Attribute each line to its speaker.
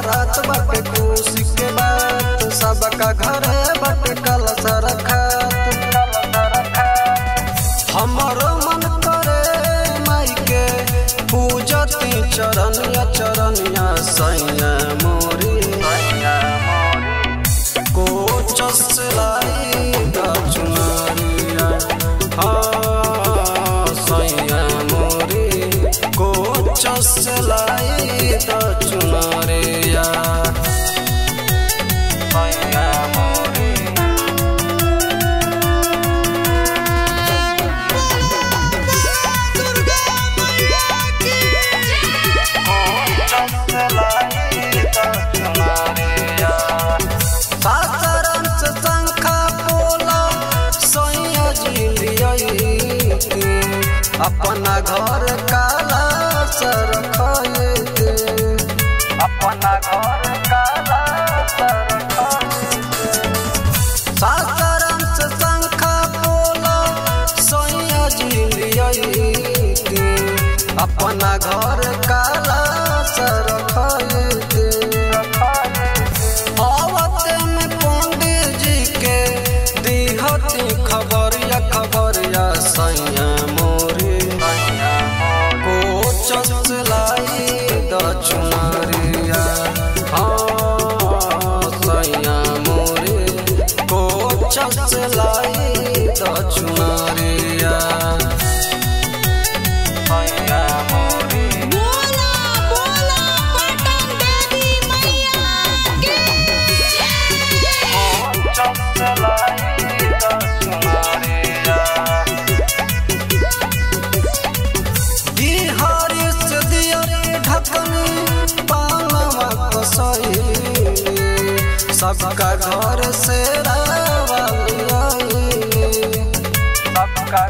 Speaker 1: रात बटे खुशी के बात सबका घर बटे कलश रखत। हमारो मन करे माई के पूजती चरनिया चरनिया सैया मोरी कोच सिलाई दा चुनरिया सैया मोरी कोच सिलाई दा चुनरिया अपना घर काला सर खयते अपना घर काला सर सासाराम से शंखा पोला सैया जिलियते अपना घर काला सर खयते। आवते में पंडित जी के दिहती खबरिया खबरिया सैया चुनरिया सैया मोरे कोच सिलाई दा चुनरिया सैया मोरे
Speaker 2: बोला बोला पटन देवी मैया के
Speaker 1: कोच सिलाई दा चुनरिया बिहारी से दिया ढकनी सबका घर से सबका